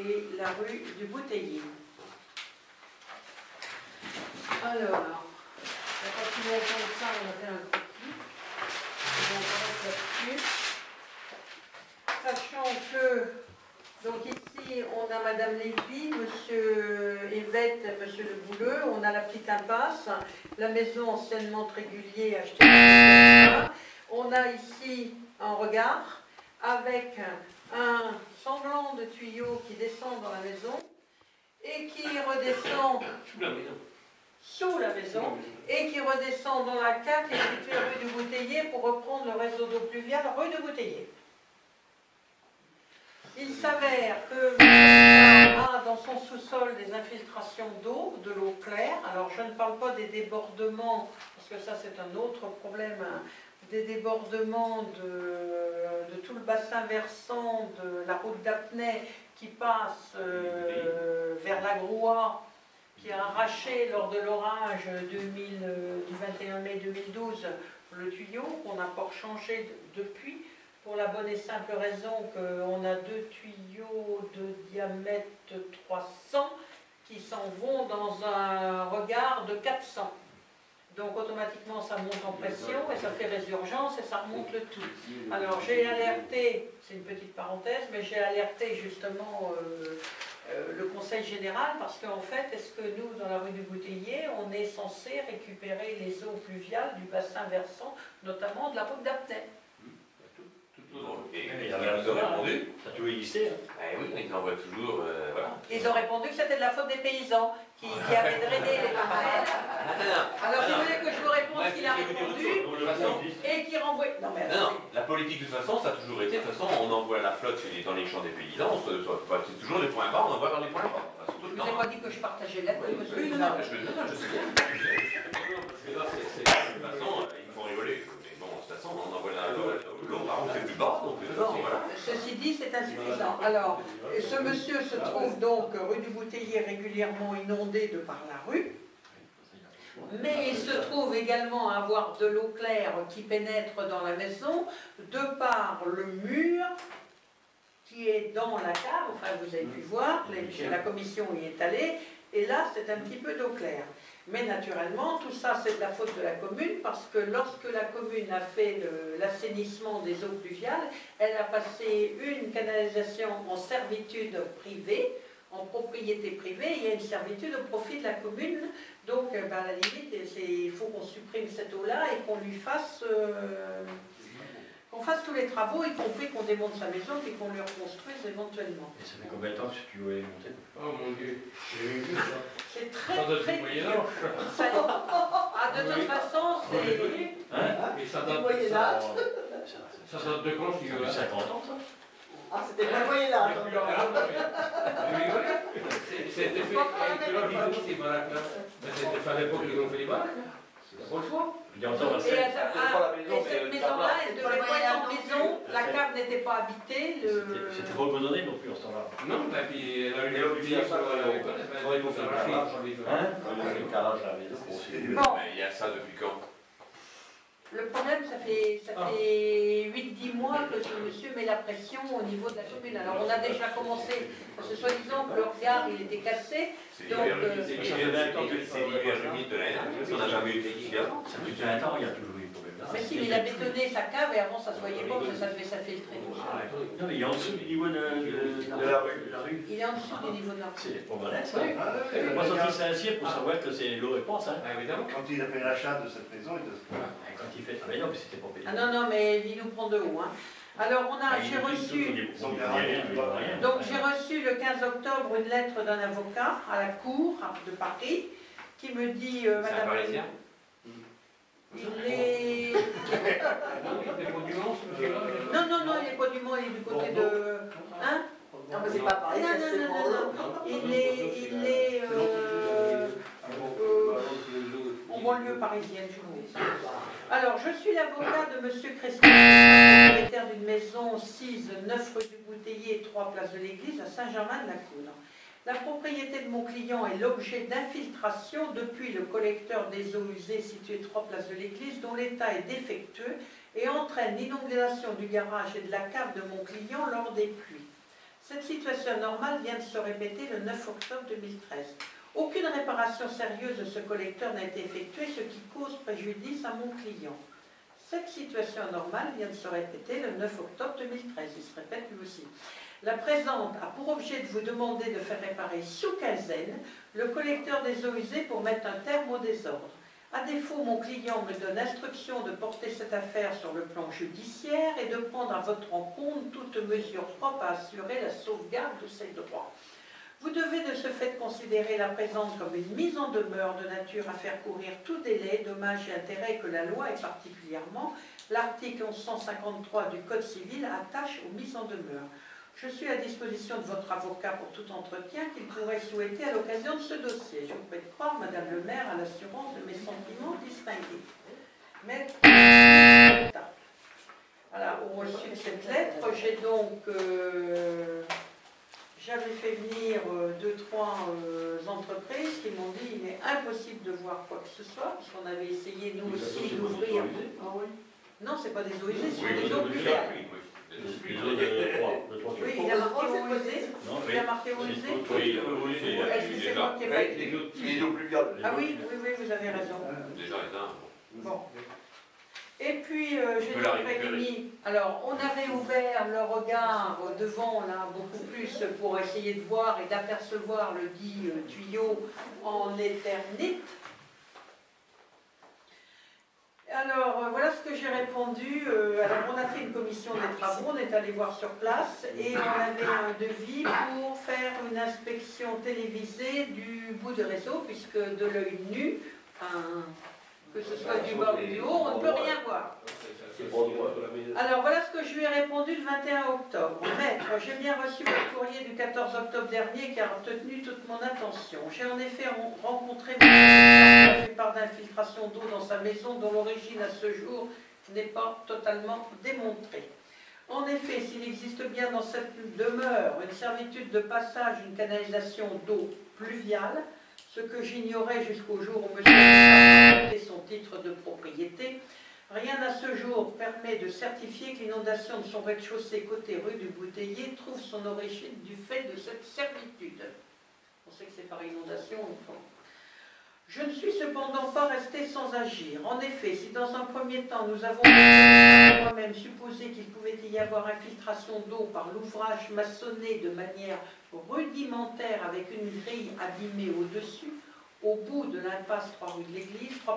et la rue du Bouteiller. Alors, la continuation de ça, on a fait un croquis. On va mettre là-dessus. Sachant que, donc ici, on a Madame Lévy, Monsieur Yvette, Monsieur Le Bouleux, on a la petite impasse, la maison anciennement Trégulier achetée. On a ici un regard avec un semblant de tuyau qui descend dans la maison et qui redescend sous la maison et qui redescend dans la cave qui est située rue du Bouteiller pour reprendre le réseau d'eau pluviale rue du Bouteiller. Il s'avère que a dans son sous-sol des infiltrations d'eau, de l'eau claire. Alors je ne parle pas des débordements, parce que ça c'est un autre problème, hein, des débordements de tout le bassin versant de la route d'Apnée qui passe vers la Groix, qui a arraché lors de l'orage du 21 mai 2012 le tuyau, qu'on n'a pas changé depuis, pour la bonne et simple raison qu'on a deux tuyaux de diamètre 300 qui s'en vont dans un regard de 400. Donc automatiquement ça monte en pression et ça fait résurgence et ça remonte le tout. Alors j'ai alerté, c'est une petite parenthèse, mais j'ai alerté justement le conseil général parce qu'en fait, est-ce que nous, dans la rue du Bouteiller, on est censé récupérer les eaux pluviales du bassin versant, notamment de la route d'Apnée? Et ils ont répondu. Ça a toujours existé. Eh oui, ils envoient toujours. Voilà. Ils ont répondu que c'était de la faute des paysans qui avaient drainé les parcelles. Alors si vous voulez que je vous réponde ce qu'il a répondu et qui renvoie. Non, mais non, la politique de toute façon, ça a toujours été, de toute façon, on envoie la flotte dans les champs des paysans, c'est toujours des points bas, on envoie vers les points bas. Je ne vous ai pas dit que je partageais la vie, monsieur. Non, je sais bien. Parce que là, c'est de toute façon, ils font rigoler. Mais bon, de toute façon, on envoie l'eau, par contre, c'est plus bas, donc voilà. Ceci dit, c'est insuffisant. Alors, ce monsieur se trouve donc rue du Bouteiller régulièrement inondé de par la rue. Mais il se trouve également à avoir de l'eau claire qui pénètre dans la maison de par le mur qui est dans la cave, enfin vous avez pu voir, la commission y est allée, et là c'est un petit peu d'eau claire. Mais naturellement, tout ça c'est de la faute de la commune, parce que lorsque la commune a fait l'assainissement des eaux pluviales, elle a passé une canalisation en servitude privée, en propriété privée, il y a une servitude au profit de la commune, donc à la limite, il faut qu'on supprime cette eau-là et qu'on lui fasse... qu'on fasse tous les travaux, y compris qu'on démonte sa maison et qu'on lui reconstruise éventuellement. Et ça fait combien de temps que ce tuyau est monté? Oh mon Dieu, j'ai vu ça. C'est très Ça date très du Moyen-Âge. de toute façon, c'est... Mais ça date de quand, si Ça fait 50 ans, ça? Ah, c'était pas le Moyen-Âge. C'était fait avec l'homme, c'est baraque là. C'était fait à l'époque, ils ont fait les baraques. C'est pas le choix. Et cette maison-là, elle devait pas être en maison, la cave n'était pas habitée. C'était pas redonné non plus en ce temps-là. Non, et puis elle a eu les oubliés sur il faut faire Bon. Mais il y a ça depuis quand? Le problème, ça fait 8-10 mois que ce monsieur met la pression au niveau de la commune. Alors on a déjà commencé, parce que soi-disant que le regard il était cassé. C'est l'hiver humide de l'année dernière, on n'a jamais eu de liquide avant. Ça fait 20 ans, il y a toujours eu le problème là. Mais si, mais il a bétonné sa cave et avant ça se voyait pas, parce que ça devait s'infiltrer tout ça. Non, mais il est en dessous du niveau de la rue. Il est en dessous du niveau de la rue. C'est pas mal, ça. Oui. On va sortir ça ainsi pour savoir que c'est l'eau réponse. Hein. Évidemment. Quand il a fait l'achat de cette maison, il Quand il fait. Ah, mais non, mais c'était pas payé. Ah non, mais il nous prend de haut. Hein. Alors j'ai reçu. Donc j'ai reçu le 15 octobre une lettre d'un avocat à la cour de Paris qui me dit C'est un Madame. Parisien? Il est. Non, il n'est pas du Mans, il est du côté de. Hein? Non, mais c'est pas pareil, Non, c'est non. Il est en banlieue parisienne, je vous dis. Alors, je suis l'avocat de M. Christophe, propriétaire d'une maison 6, 9 rue du Bouteiller, 3 place de l'Église, à Saint-Germain-de-la-Coudre. La propriété de mon client est l'objet d'infiltration depuis le collecteur des eaux usées situé 3 place de l'Église, dont l'état est défectueux et entraîne l'inondation du garage et de la cave de mon client lors des pluies. Cette situation anormale vient de se répéter le 9 octobre 2013. Aucune réparation sérieuse de ce collecteur n'a été effectuée, ce qui cause préjudice à mon client. Cette situation anormale vient de se répéter le 9 octobre 2013. Il se répète lui aussi. La présente a pour objet de vous demander de faire réparer sous quinzaine le collecteur des eaux usées pour mettre un terme au désordre. À défaut, mon client me donne instruction de porter cette affaire sur le plan judiciaire et de prendre à votre compte toute mesure propre à assurer la sauvegarde de ses droits. Vous devez de ce fait considérer la présente comme une mise en demeure de nature à faire courir tout délai, dommages et intérêts que la loi et particulièrement l'article 1153 du Code civil attache aux mises en demeure. Je suis à disposition de votre avocat pour tout entretien qu'il pourrait souhaiter à l'occasion de ce dossier. Je vous prie de croire, Madame le maire, à l'assurance de mes sentiments distingués. Maître, voilà, au reçu de cette lettre, j'ai donc... J'avais fait venir 2-3 entreprises qui m'ont dit qu'il est impossible de voir quoi que ce soit, puisqu'on avait essayé nous aussi d'ouvrir. Non, ce n'est pas des eaux usées, ce sont des eaux pluviales. Oui, il a marqué eaux usées. Il a marqué eaux usées. Oui, C'est moi qui ai pas dit. Les eaux pluviales. Ah oui, vous avez raison. Déjà éteint. Bon. Et puis, j'ai donc réuni. Alors, on avait ouvert le regard devant, là, beaucoup plus, pour essayer de voir et d'apercevoir le dit tuyau en éternite. Alors, voilà ce que j'ai répondu. Alors, on a fait une commission des travaux, on est allé voir sur place, et on avait un devis pour faire une inspection télévisée du bout de réseau, puisque de l'œil nu, enfin... que ce soit du bas ou du haut, on ne peut rien voir. Alors voilà ce que je lui ai répondu le 21 octobre. Maître, j'ai bien reçu votre courrier du 14 octobre dernier qui a retenu toute mon attention. J'ai en effet rencontré mon qui a fait part d'infiltration d'eau dans sa maison dont l'origine à ce jour n'est pas totalement démontrée. En effet, s'il existe bien dans cette demeure une servitude de passage d'une canalisation d'eau pluviale, ce que j'ignorais jusqu'au jour où monsieur a fait son titre de propriété, rien à ce jour permet de certifier que l'inondation de son rez-de-chaussée côté rue du Bouteiller trouve son origine du fait de cette servitude. On sait que c'est par inondation. Je ne suis cependant pas resté sans agir. En effet, si dans un premier temps nous avons moi-même supposé qu'il pouvait y avoir infiltration d'eau par l'ouvrage maçonné de manière rudimentaire avec une grille abîmée au-dessus, au bout de l'impasse 3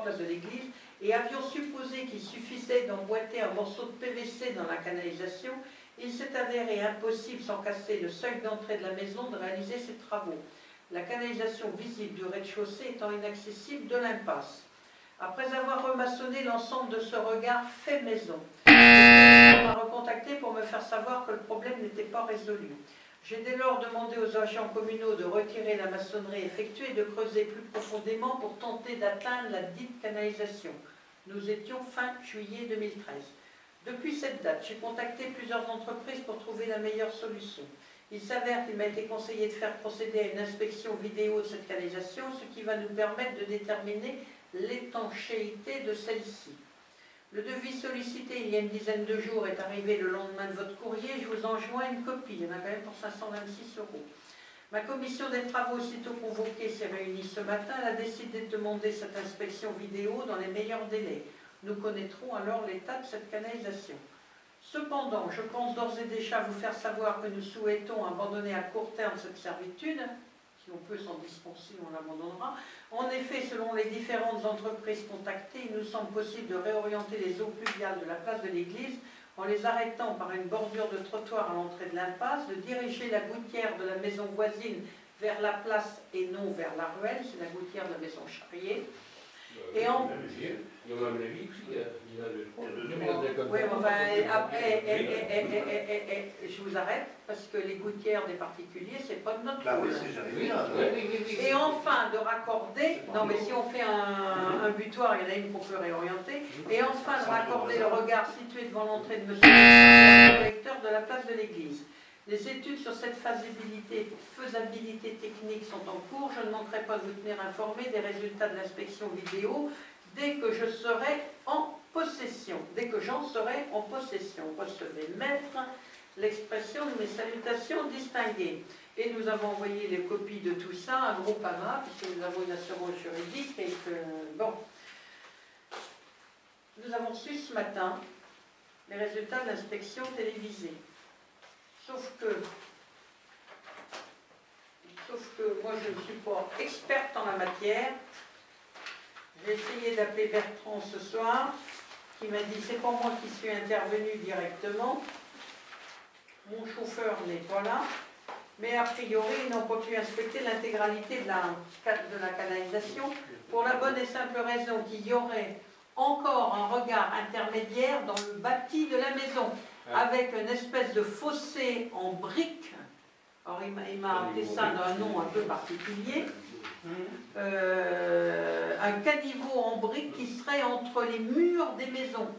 places de l'église, et avions supposé qu'il suffisait d'emboîter un morceau de PVC dans la canalisation, il s'est avéré impossible, sans casser le seuil d'entrée de la maison, de réaliser ces travaux. La canalisation visible du rez-de-chaussée étant inaccessible de l'impasse. Après avoir remaçonné l'ensemble de ce regard fait maison, on m'a recontacté pour me faire savoir que le problème n'était pas résolu. J'ai dès lors demandé aux agents communaux de retirer la maçonnerie effectuée et de creuser plus profondément pour tenter d'atteindre la dite canalisation. Nous étions fin juillet 2013. Depuis cette date, j'ai contacté plusieurs entreprises pour trouver la meilleure solution. Il s'avère qu'il m'a été conseillé de faire procéder à une inspection vidéo de cette canalisation, ce qui va nous permettre de déterminer l'étanchéité de celle-ci. Le devis sollicité il y a une dizaine de jours est arrivé le lendemain de votre courrier. Je vous en joins une copie. Il y en a quand même pour 526 €. Ma commission des travaux, aussitôt convoquée, s'est réunie ce matin. Elle a décidé de demander cette inspection vidéo dans les meilleurs délais. Nous connaîtrons alors l'état de cette canalisation. Cependant, je pense d'ores et déjà vous faire savoir que nous souhaitons abandonner à court terme cette servitude. Si on peut s'en dispenser, on l'abandonnera. En effet, selon les différentes entreprises contactées, il nous semble possible de réorienter les eaux pluviales de la place de l'église en les arrêtant par une bordure de trottoir à l'entrée de l'impasse, de diriger la gouttière de la maison voisine vers la place et non vers la ruelle, c'est la gouttière de la maison Charrier. Et en... Il y a même la vie aussi, il y a le... Oui, enfin, après, je vous arrête, parce que les gouttières des particuliers, c'est pas de notre rôle. Et enfin, de raccorder, non mais si on fait un butoir, il y en a une qu'on peut réorienter, et enfin de raccorder le regard situé devant l'entrée de monsieur le collecteur de la place de l'église. Les études sur cette faisabilité technique sont en cours. Je ne manquerai pas de vous tenir informé des résultats de l'inspection vidéo dès que je serai en possession. Dès que j'en serai en possession. Recevez maître, l'expression de mes salutations distinguées. Et nous avons envoyé les copies de tout ça à Groupama, puisque nous avons une assurance juridique et que, bon. Nous avons reçu ce matin les résultats de l'inspection télévisée. Sauf que moi je ne suis pas experte en la matière. J'ai essayé d'appeler Bertrand ce soir, qui m'a dit c'est pas moi qui suis intervenu directement. Mon chauffeur n'est pas là. Mais a priori, ils n'ont pas pu inspecter l'intégralité de la canalisation pour la bonne et simple raison qu'il y aurait encore un regard intermédiaire dans le bâti de la maison, avec une espèce de fossé en briques. Alors il m'a appelé ça d'un nom un peu particulier. Un caniveau en briques qui serait entre les murs des maisons.